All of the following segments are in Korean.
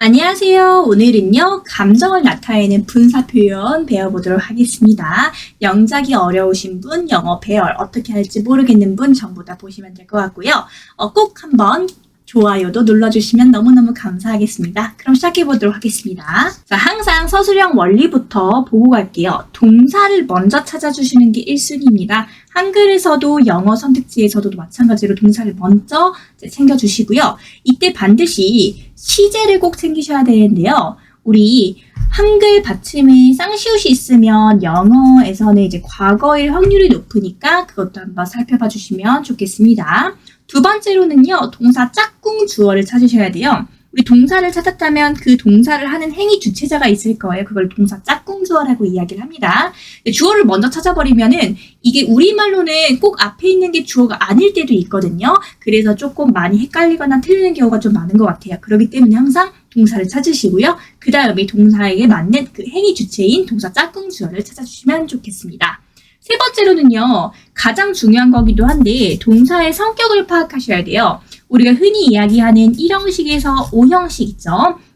안녕하세요. 오늘은요, 감정을 나타내는 분사 표현 배워보도록 하겠습니다. 영작이 어려우신 분, 영어 배열 어떻게 할지 모르겠는 분 전부 다 보시면 될 것 같고요. 꼭 한번 좋아요도 눌러주시면 너무너무 감사하겠습니다. 그럼 시작해보도록 하겠습니다. 자, 항상 서술형 원리부터 보고 갈게요. 동사를 먼저 찾아주시는 게 1순위입니다. 한글에서도 영어 선택지에서도 마찬가지로 동사를 먼저 챙겨주시고요. 이때 반드시 시제를 꼭 챙기셔야 되는데요. 우리 한글 받침에 쌍시옷이 있으면 영어에서는 이제 과거일 확률이 높으니까 그것도 한번 살펴봐 주시면 좋겠습니다. 두 번째로는요, 동사 짝꿍 주어를 찾으셔야 돼요. 우리 동사를 찾았다면 그 동사를 하는 행위 주체자가 있을 거예요. 그걸 동사 짝꿍 주어라고 이야기를 합니다. 주어를 먼저 찾아버리면은 이게 우리말로는 꼭 앞에 있는 게 주어가 아닐 때도 있거든요. 그래서 조금 많이 헷갈리거나 틀리는 경우가 좀 많은 것 같아요. 그렇기 때문에 항상 동사를 찾으시고요. 그 다음에 동사에게 맞는 그 행위 주체인 동사 짝꿍 주어를 찾아주시면 좋겠습니다. 세 번째로는요, 가장 중요한 거기도 한데 동사의 성격을 파악하셔야 돼요. 우리가 흔히 이야기하는 1형식에서 5형식 있죠.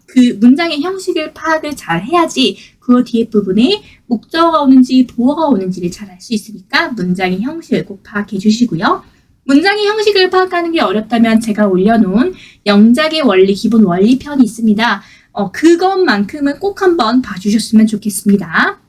그 문장의 형식을 파악을 잘 해야지 그 뒤에 부분에 목적어가 오는지 보어가 오는지를 잘 알 수 있으니까 문장의 형식을 꼭 파악해 주시고요. 문장의 형식을 파악하는 게 어렵다면 제가 올려놓은 영작의 원리 기본 원리편이 있습니다. 그것만큼은 꼭 한번 봐주셨으면 좋겠습니다.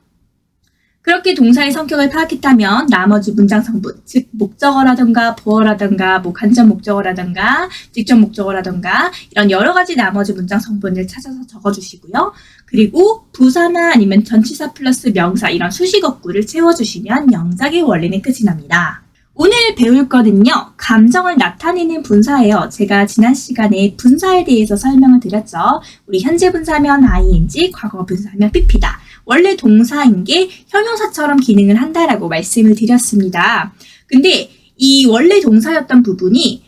그렇게 동사의 성격을 파악했다면 나머지 문장 성분, 즉 목적어라든가 보어라든가 간접 목적어라든가 직접 목적어라든가 이런 여러 가지 나머지 문장 성분을 찾아서 적어주시고요. 그리고 부사나 아니면 전치사 플러스 명사 이런 수식어구를 채워주시면 영작의 원리는 끝이 납니다. 오늘 배울 거는요, 감정을 나타내는 분사예요. 제가 지난 시간에 분사에 대해서 설명을 드렸죠. 우리 현재 분사면 ing, 과거 분사면 pp다. 원래 동사인 게 형용사처럼 기능을 한다라고 말씀을 드렸습니다. 근데 이 원래 동사였던 부분이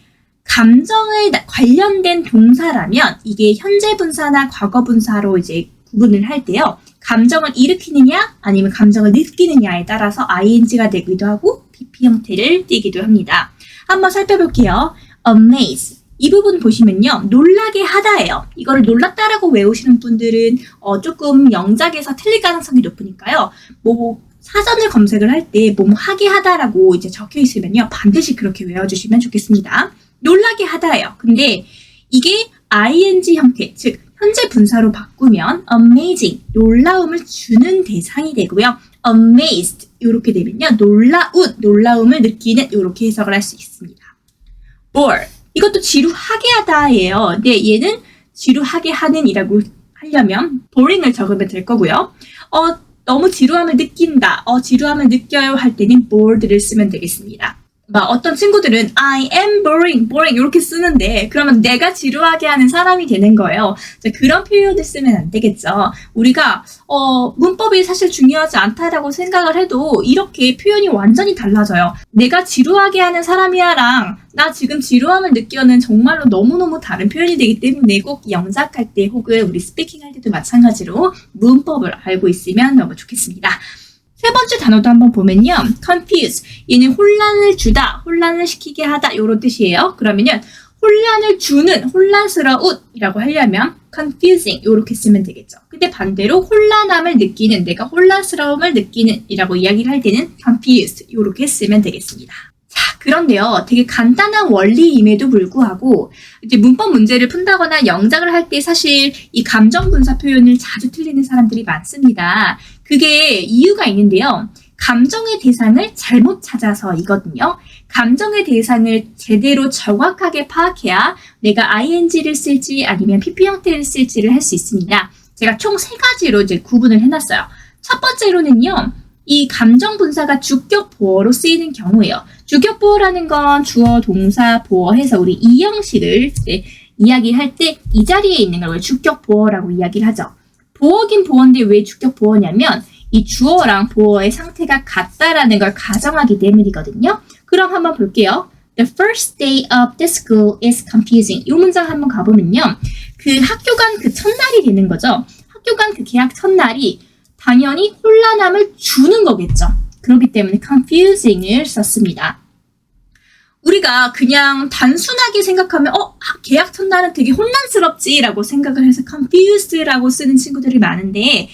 감정을 관련된 동사라면 이게 현재 분사나 과거 분사로 이제 구분을 할 때요. 감정을 일으키느냐 아니면 감정을 느끼느냐에 따라서 ing가 되기도 하고 pp 형태를 띠기도 합니다. 한번 살펴볼게요. amaze. 이 부분 보시면요. 놀라게 하다예요. 이거를 놀랐다라고 외우시는 분들은 조금 영작에서 틀릴 가능성이 높으니까요. 사전을 검색을 할 때 하게 하다라고 이제 적혀 있으면요. 반드시 그렇게 외워주시면 좋겠습니다. 놀라게 하다예요. 근데 이게 ing 형태, 즉 현재 분사로 바꾸면 amazing, 놀라움을 주는 대상이 되고요. amazed, 이렇게 되면요. 놀라움을 느끼는 이렇게 해석을 할 수 있습니다. bore, 이것도 지루하게 하다예요. 근데 얘는 지루하게 하는 이라고 하려면 boring을 적으면 될 거고요. 너무 지루함을 느낀다. 지루함을 느껴요 할 때는 bored를 쓰면 되겠습니다. 어떤 친구들은 I am boring 이렇게 쓰는데 그러면 내가 지루하게 하는 사람이 되는 거예요. 그런 표현을 쓰면 안 되겠죠. 우리가 문법이 사실 중요하지 않다라고 생각을 해도 이렇게 표현이 완전히 달라져요. 내가 지루하게 하는 사람이야랑 나 지금 지루함을 느껴는 정말로 너무너무 다른 표현이 되기 때문에 꼭 영작할 때 혹은 우리 스피킹 할 때도 마찬가지로 문법을 알고 있으면 너무 좋겠습니다. 세 번째 단어도 한번 보면요. confuse. 얘는 혼란을 주다, 혼란을 시키게 하다 이런 뜻이에요. 그러면은 혼란을 주는, 혼란스러운 이라고 하려면 confusing 이렇게 쓰면 되겠죠. 근데 반대로 혼란함을 느끼는, 내가 혼란스러움을 느끼는 이라고 이야기를 할 때는 confused 이렇게 쓰면 되겠습니다. 자, 그런데요. 되게 간단한 원리임에도 불구하고 이제 문법 문제를 푼다거나 영작을 할 때 사실 이 감정 분사 표현을 자주 틀리는 사람들이 많습니다. 그게 이유가 있는데요. 감정의 대상을 잘못 찾아서이거든요. 감정의 대상을 제대로 정확하게 파악해야 내가 ing를 쓸지 아니면 pp 형태를 쓸지를 할 수 있습니다. 제가 총 3가지로 이제 구분을 해놨어요. 첫 번째로는요. 이 감정 분사가 주격 보어로 쓰이는 경우예요. 주격 보어라는 건 주어, 동사, 보어 해서 우리 이 형식을 이야기할 때 이 자리에 있는 걸 주격 보어라고 이야기를 하죠. 보어긴 보어인데 왜 주격 보어냐면 이 주어랑 보어의 상태가 같다라는 걸 가정하기 때문이거든요. 그럼 한번 볼게요. The first day of the school is confusing. 이 문장 한번 가보면요. 그 학교 간 그 첫날이 되는 거죠. 학교 간 그 개학 첫날이 당연히 혼란함을 주는 거겠죠. 그렇기 때문에 confusing을 썼습니다. 우리가 그냥 단순하게 생각하면 계약 첫날은 되게 혼란스럽지라고 생각을 해서 confused라고 쓰는 친구들이 많은데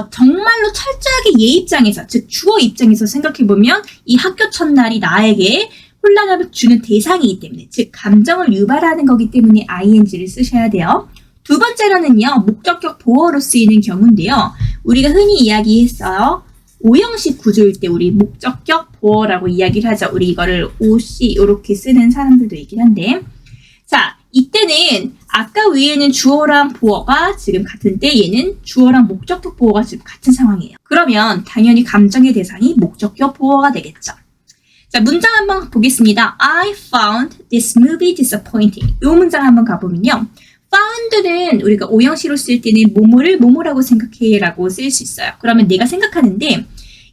정말로 철저하게 얘 입장에서, 즉 주어 입장에서 생각해보면 이 학교 첫날이 나에게 혼란을 주는 대상이기 때문에, 즉 감정을 유발하는 거기 때문에 ing를 쓰셔야 돼요. 두 번째로는요, 목적격 보어로 쓰이는 경우인데요. 우리가 흔히 이야기했어요. 오형식 구조일 때 우리 목적격 보어라고 이야기를 하죠. 우리 이거를 OC 이렇게 쓰는 사람들도 있긴 한데, 자, 이때는 아까 위에는 주어랑 보어가 지금 같은 때 얘는 주어랑 목적격 보어가 지금 같은 상황이에요. 그러면 당연히 감정의 대상이 목적격 보어가 되겠죠. 자, 문장 한번 보겠습니다. I found this movie disappointing. 이 문장 한번 가보면요. found는 우리가 오형식으로 쓸 때는 뭐뭐를 뭐뭐라고 생각해 라고 쓸 수 있어요. 그러면 내가 생각하는데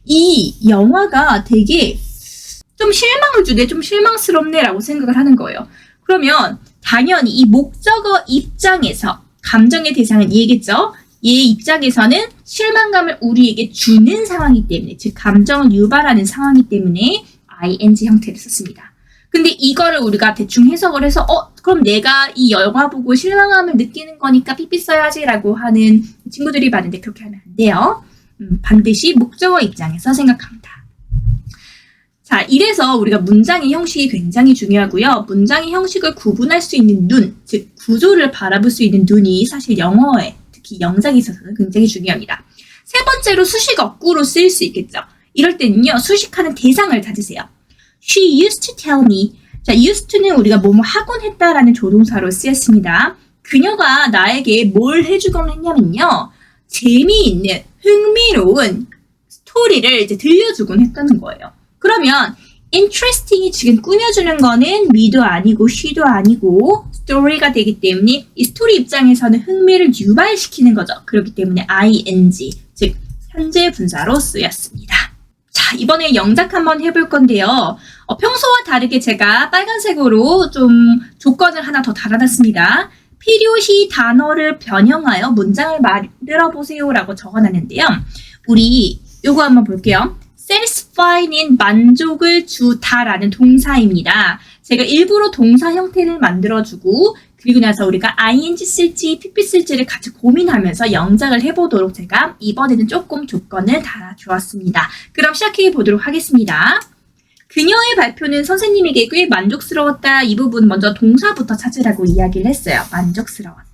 이 영화가 되게 좀 실망을 주네, 좀 실망스럽네 라고 생각을 하는 거예요. 그러면 당연히 이 목적어 입장에서 감정의 대상은 얘겠죠. 얘 입장에서는 실망감을 우리에게 주는 상황이기 때문에, 즉 감정을 유발하는 상황이기 때문에 ing 형태를 썼습니다. 근데 이거를 우리가 대충 해석을 해서 그럼 내가 이 영화 보고 실망감을 느끼는 거니까 삐삐 써야지 라고 하는 친구들이 많은데 그렇게 하면 안 돼요. 반드시 목적어 입장에서 생각합니다. 자, 이래서 우리가 문장의 형식이 굉장히 중요하고요. 문장의 형식을 구분할 수 있는 눈, 즉 구조를 바라볼 수 있는 눈이 사실 영어에, 특히 영작에 있어서는 굉장히 중요합니다. 세 번째로 수식 어구로 쓰일 수 있겠죠. 이럴 때는요, 수식하는 대상을 찾으세요. She used to tell me. 자, used to는 우리가 뭐뭐 하곤 했다라는 조동사로 쓰였습니다. 그녀가 나에게 뭘 해주곤 했냐면요. 재미있는, 흥미로운 스토리를 이제 들려주곤 했다는 거예요. 그러면 interesting이 지금 꾸며주는 거는 me도 아니고 she도 아니고 story가 되기 때문에 이 스토리 입장에서는 흥미를 유발시키는 거죠. 그렇기 때문에 ing, 즉 현재 분사로 쓰였습니다. 자, 이번에 영작 한번 해볼 건데요. 평소와 다르게 제가 빨간색으로 좀 조건을 하나 더 달아놨습니다. 필요시 단어를 변형하여 문장을 만들어 보세요라고 적어놨는데요. 우리 요거 한번 볼게요. satisfy는 만족을 주다라는 동사입니다. 제가 일부러 동사 형태를 만들어주고 그리고 나서 우리가 ing 쓸지 pp 쓸지를 같이 고민하면서 영작을 해보도록 제가 이번에는 조금 조건을 달아주었습니다. 그럼 시작해 보도록 하겠습니다. 그녀의 발표는 선생님에게 꽤 만족스러웠다. 이 부분 먼저 동사부터 찾으라고 이야기를 했어요. 만족스러웠다.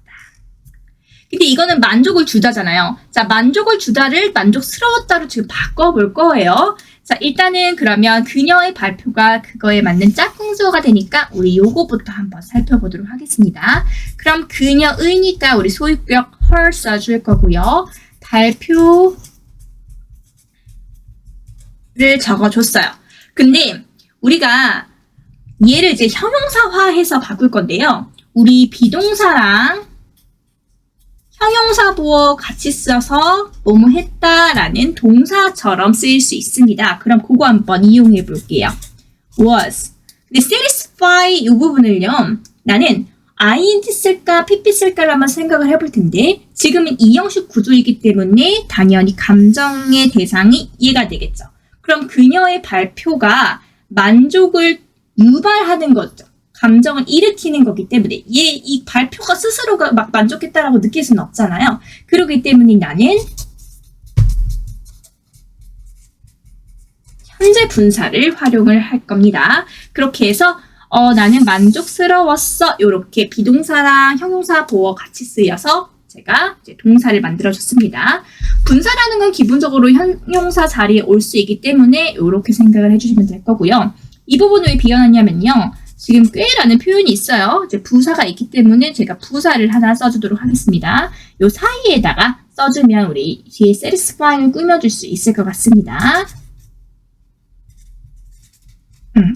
근데 이거는 만족을 주다잖아요. 자, 만족을 주다를 만족스러웠다로 지금 바꿔볼 거예요. 자, 일단은 그러면 그녀의 발표가 그거에 맞는 짝꿍주어가 되니까 우리 요거부터 한번 살펴보도록 하겠습니다. 그럼 그녀의니까 우리 소유격 her 써줄 거고요. 발표를 적어줬어요. 근데 우리가 얘를 이제 형용사화해서 바꿀 건데요. 우리 비동사랑 형용사 보어 같이 써서 뭐뭐 했다라는 동사처럼 쓰일 수 있습니다. 그럼 그거 한번 이용해 볼게요. was. 근데 satisfy 이 부분을요. 나는 ing 쓸까 pp 쓸까를 한번 생각을 해볼 텐데 지금은 이형식 구조이기 때문에 당연히 감정의 대상이 얘가 되겠죠. 그럼 그녀의 발표가 만족을 유발하는 거죠. 감정을 일으키는 거기 때문에 이 발표가 스스로가 막 만족했다라고 느낄 수는 없잖아요. 그렇기 때문에 나는 현재 분사를 활용을 할 겁니다. 그렇게 해서 나는 만족스러웠어. 이렇게 비동사랑 형용사 보어 같이 쓰여서 제가 이제 동사를 만들어줬습니다. 분사라는 건 기본적으로 형용사 자리에 올 수 있기 때문에 이렇게 생각을 해주시면 될 거고요. 이 부분을 왜 비워놨냐면요. 지금 꽤라는 표현이 있어요. 이제 부사가 있기 때문에 제가 부사를 하나 써주도록 하겠습니다. 요 사이에다가 써주면 우리 뒤에 satisfying을 꾸며줄 수 있을 것 같습니다.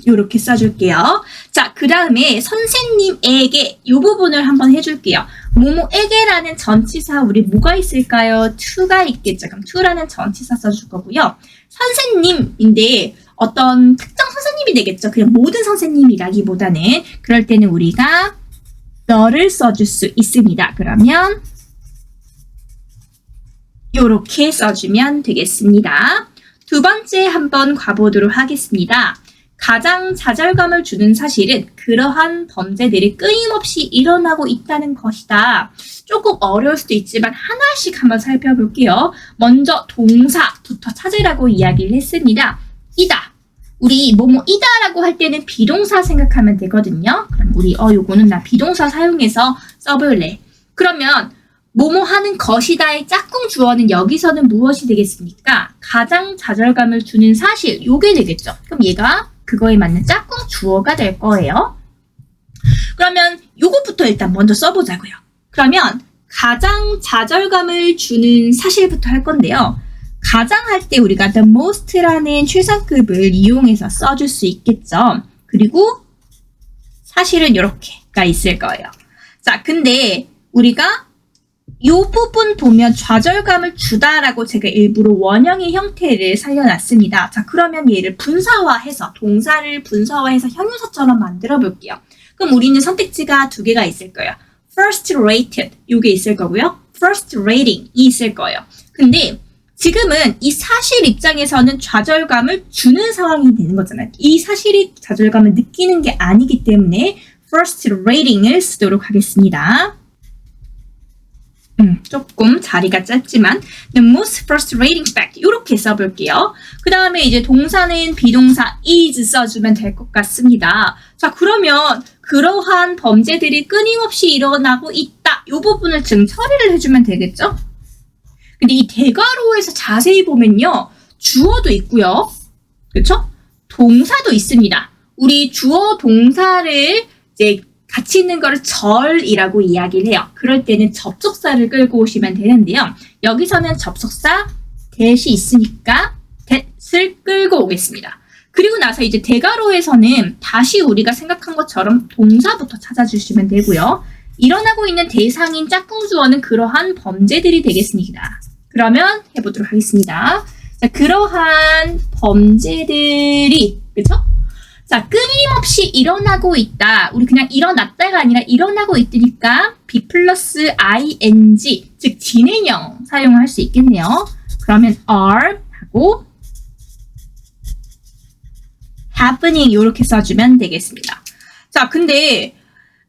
요렇게 써줄게요. 자, 그 다음에 선생님에게 이 부분을 한번 해줄게요. 뭐뭐에게라는 전치사 우리 뭐가 있을까요? to가 있겠죠. 그럼 to라는 전치사 써줄 거고요. 선생님인데 어떤 특정 선생님이 되겠죠. 그냥 모든 선생님이라기보다는 그럴 때는 우리가 너를 써줄 수 있습니다. 그러면 요렇게 써주면 되겠습니다. 두 번째 한번 가보도록 하겠습니다. 가장 좌절감을 주는 사실은 그러한 범죄들이 끊임없이 일어나고 있다는 것이다. 조금 어려울 수도 있지만 하나씩 한번 살펴볼게요. 먼저 동사부터 찾으라고 이야기를 했습니다. 이다. 우리 뭐뭐이다라고 할 때는 비동사 생각하면 되거든요. 그럼 우리 요거는 나 비동사 사용해서 써볼래. 그러면 뭐뭐 하는 것이다의 짝꿍 주어는 여기서는 무엇이 되겠습니까? 가장 좌절감을 주는 사실, 요게 되겠죠. 그럼 얘가 그거에 맞는 짝꿍 주어가 될 거예요. 그러면 요것부터 일단 먼저 써보자고요. 그러면 가장 좌절감을 주는 사실부터 할 건데요. 가장 할 때 우리가 the most라는 최상급을 이용해서 써줄 수 있겠죠. 그리고 사실은 이렇게가 있을 거예요. 자, 근데 우리가 이 부분 보면 좌절감을 주다라고 제가 일부러 원형의 형태를 살려놨습니다. 자, 그러면 얘를 분사화해서 동사를 분사화해서 형용사처럼 만들어 볼게요. 그럼 우리는 선택지가 두 개가 있을 거예요. frustrated 요게 있을 거고요. frustrating이 있을 거예요. 근데 지금은 이 사실 입장에서는 좌절감을 주는 상황이 되는 거잖아요. 이 사실이 좌절감을 느끼는 게 아니기 때문에 frustrating을 쓰도록 하겠습니다. 조금 자리가 짧지만 the most frustrating fact 이렇게 써볼게요. 그 다음에 이제 동사는 비동사 is 써주면 될 것 같습니다. 자, 그러면 그러한 범죄들이 끊임없이 일어나고 있다. 이 부분을 지금 처리를 해주면 되겠죠? 근데 이 대괄호에서 자세히 보면요. 주어도 있고요. 그렇죠? 동사도 있습니다. 우리 주어 동사를 이제 같이 있는 거를 절이라고 이야기를 해요. 그럴 때는 접속사를 끌고 오시면 되는데요. 여기서는 접속사 that이 있으니까 that을 끌고 오겠습니다. 그리고 나서 이제 대괄호에서는 다시 우리가 생각한 것처럼 동사부터 찾아주시면 되고요. 일어나고 있는 대상인 짝꿍 주어는 그러한 범죄들이 되겠습니다. 그러면 해보도록 하겠습니다. 자, 그러한 범죄들이, 그쵸? 자, 끊임없이 일어나고 있다. 우리 그냥 일어났다가 아니라 일어나고 있으니까 be 플러스 ing, 즉 진행형 사용할 수 있겠네요. 그러면 are 하고 happening 이렇게 써주면 되겠습니다. 자, 근데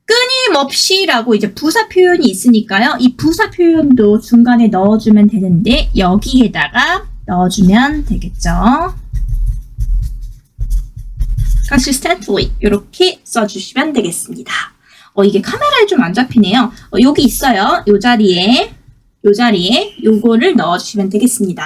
끊임없이라고 이제 부사 표현이 있으니까요. 이 부사 표현도 중간에 넣어주면 되는데 여기에다가 넣어주면 되겠죠. consistently 이렇게 써주시면 되겠습니다. 이게 카메라에 좀 안 잡히네요. 여기 있어요. 요 자리에 요거를 넣어주시면 되겠습니다.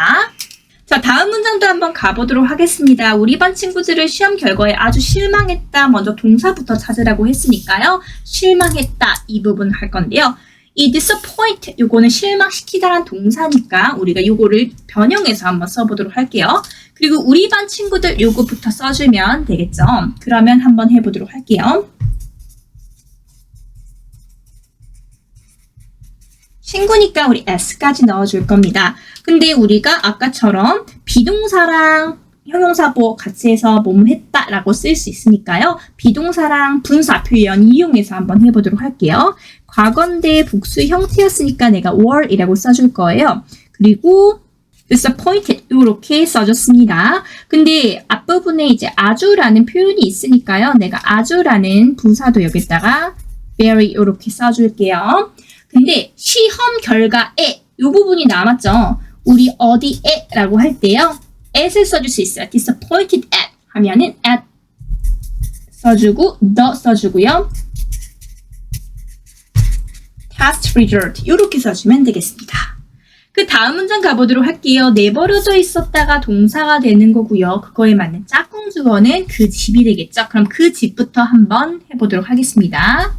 자, 다음 문장도 한번 가보도록 하겠습니다. 우리 반 친구들은 시험 결과에 아주 실망했다. 먼저 동사부터 찾으라고 했으니까요. 실망했다 이 부분 할 건데요. 이 disappoint 요거는 실망시키다란 동사니까 우리가 요거를 변형해서 한번 써보도록 할게요. 그리고 우리 반 친구들 요거부터 써주면 되겠죠. 그러면 한번 해보도록 할게요. 친구니까 우리 s까지 넣어줄 겁니다. 근데 우리가 아까처럼 비동사랑 형용사보 같이 해서 뭐뭐 했다라고 쓸 수 있으니까요. 비동사랑 분사 표현 이용해서 한번 해보도록 할게요. 과거인데 복수 형태였으니까 내가 were이라고 써줄 거예요. 그리고 disappointed 이렇게 써줬습니다. 근데 앞부분에 이제 아주라는 표현이 있으니까요. 내가 아주라는 부사도 여기다가 very 이렇게 써줄게요. 근데 시험 결과에 이 부분이 남았죠. 우리 어디에 라고 할 때요. at을 써줄 수 있어요. disappointed at 하면은 at 써주고 the 써주고요. test result 이렇게 써주면 되겠습니다. 그 다음 문장 가보도록 할게요. 내버려져 있었다가 동사가 되는 거고요. 그거에 맞는 짝꿍 주어는 그 집이 되겠죠. 그럼 그 집부터 한번 해보도록 하겠습니다.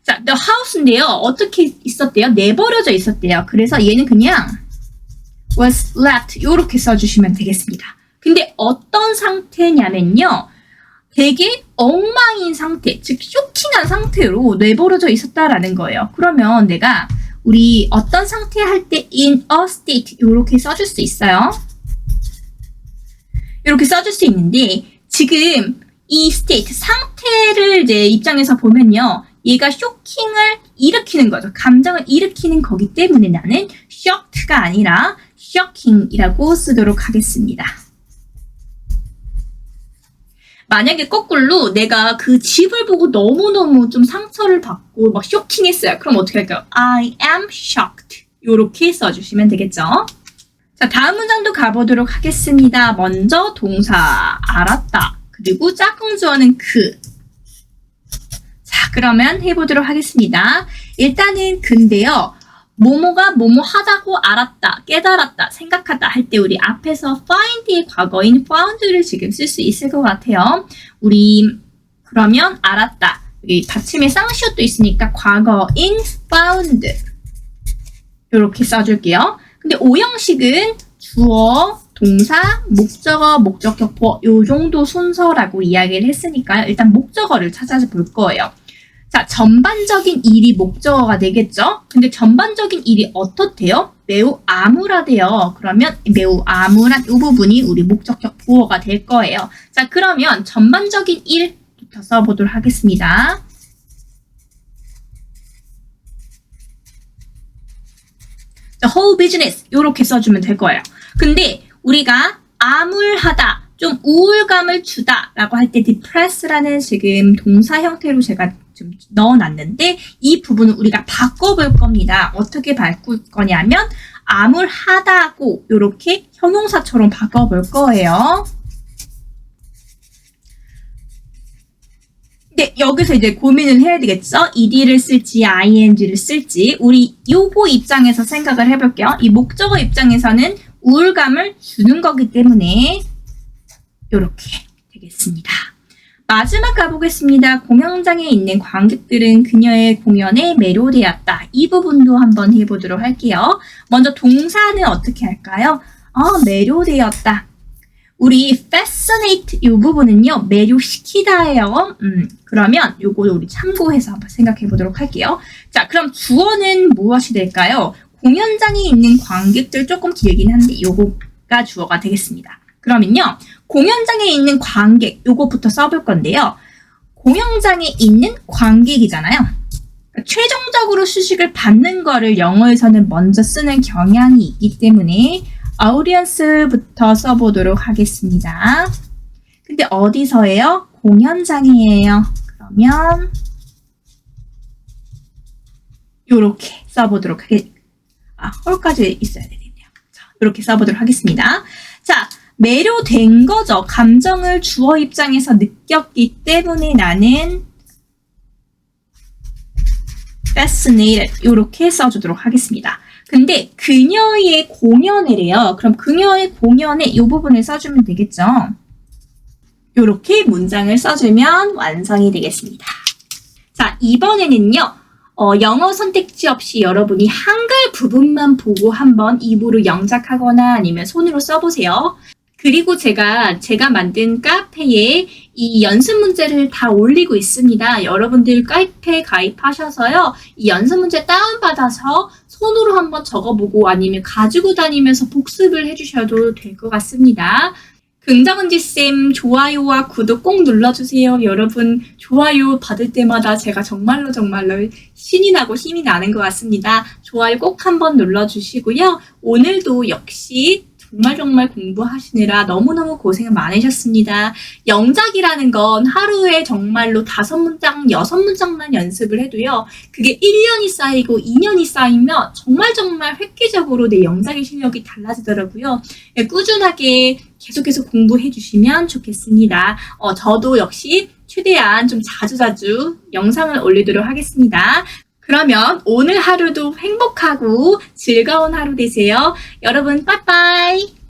자, the house인데요. 어떻게 있었대요? 내버려져 있었대요. 그래서 얘는 그냥 was left 이렇게 써주시면 되겠습니다. 근데 어떤 상태냐면요. 되게 엉망인 상태, 즉 쇼킹한 상태로 내버려져 있었다라는 거예요. 그러면 내가 우리 어떤 상태 할 때 in a state 이렇게 써줄 수 있어요. 이렇게 써줄 수 있는데 지금 이 state 상태를 이제 입장에서 보면요. 얘가 쇼킹을 일으키는 거죠. 감정을 일으키는 거기 때문에 나는 shocked가 아니라 shocking이라고 쓰도록 하겠습니다. 만약에 거꾸로 내가 그 집을 보고 너무너무 좀 상처를 받고 막 쇼킹했어요. 그럼 어떻게 할까요? I am shocked. 요렇게 써주시면 되겠죠. 자, 다음 문장도 가보도록 하겠습니다. 먼저 동사 알았다. 그리고 짝꿍 주어는 그. 자, 그러면 해보도록 하겠습니다. 일단은 근데요. 뭐뭐가 뭐뭐 하다고 알았다, 깨달았다, 생각하다 할 때 우리 앞에서 find의 과거인 found를 지금 쓸 수 있을 것 같아요. 우리 그러면 알았다. 여기 받침에 쌍시옷도 있으니까 과거인 found 이렇게 써줄게요. 근데 오형식은 주어, 동사, 목적어, 목적격보 요 정도 순서라고 이야기를 했으니까요. 일단 목적어를 찾아볼 거예요. 자, 전반적인 일이 목적어가 되겠죠? 근데 전반적인 일이 어떻대요? 매우 암울하대요. 그러면 매우 암울한 이 부분이 우리 목적격 보어가 될 거예요. 자, 그러면 전반적인 일부터 써보도록 하겠습니다. The whole business 이렇게 써주면 될 거예요. 근데 우리가 암울하다, 좀 우울감을 주다 라고 할 때 depress라는 지금 동사 형태로 제가 좀 넣어놨는데 이 부분을 우리가 바꿔볼 겁니다. 어떻게 바꿀 거냐면 암울하다고 이렇게 형용사처럼 바꿔볼 거예요. 근데 여기서 이제 고민을 해야 되겠죠? ed를 쓸지 ing를 쓸지 우리 요거 입장에서 생각을 해볼게요. 이 목적어 입장에서는 우울감을 주는 거기 때문에 이렇게 되겠습니다. 마지막 가보겠습니다. 공연장에 있는 관객들은 그녀의 공연에 매료되었다. 이 부분도 한번 해보도록 할게요. 먼저 동사는 어떻게 할까요? 매료되었다. 우리 fascinate 이 부분은요. 매료시키다예요. 그러면 요거 우리 참고해서 한번 생각해 보도록 할게요. 자, 그럼 주어는 무엇이 될까요? 공연장에 있는 관객들 조금 길긴 한데 요거가 주어가 되겠습니다. 그러면요. 공연장에 있는 관객 요거부터 써볼 건데요. 공연장에 있는 관객이잖아요. 그러니까 최종적으로 수식을 받는 거를 영어에서는 먼저 쓰는 경향이 있기 때문에 audience부터 써보도록 하겠습니다. 근데 어디서예요? 공연장이에요. 그러면 요렇게 써보도록 하겠습니다. 홀까지 있어야 되겠네요. 자, 이렇게 써보도록 하겠습니다. 자, 매료된 거죠. 감정을 주어 입장에서 느꼈기 때문에 나는 fascinated 이렇게 써주도록 하겠습니다. 근데 그녀의 공연이래요. 그럼 그녀의 공연에 이 부분을 써주면 되겠죠. 이렇게 문장을 써주면 완성이 되겠습니다. 자, 이번에는요. 영어 선택지 없이 여러분이 한글 부분만 보고 한번 입으로 영작하거나 아니면 손으로 써보세요. 그리고 제가 만든 카페에 이 연습 문제를 다 올리고 있습니다. 여러분들 카페 가입하셔서요. 이 연습 문제 다운받아서 손으로 한번 적어보고 아니면 가지고 다니면서 복습을 해주셔도 될 것 같습니다. 긍정은지쌤 좋아요와 구독 꼭 눌러주세요. 여러분 좋아요 받을 때마다 제가 정말로 신이 나고 힘이 나는 것 같습니다. 좋아요 꼭 한번 눌러주시고요. 오늘도 역시 정말 공부하시느라 너무너무 고생 많으셨습니다. 영작이라는 건 하루에 정말로 5문장, 6문장만 연습을 해도요. 그게 1년이 쌓이고 2년이 쌓이면 정말 획기적으로 내 영작의 실력이 달라지더라고요. 꾸준하게 계속해서 공부해 주시면 좋겠습니다. 저도 역시 최대한 좀 자주 영상을 올리도록 하겠습니다. 그러면 오늘 하루도 행복하고 즐거운 하루 되세요. 여러분 빠이빠이.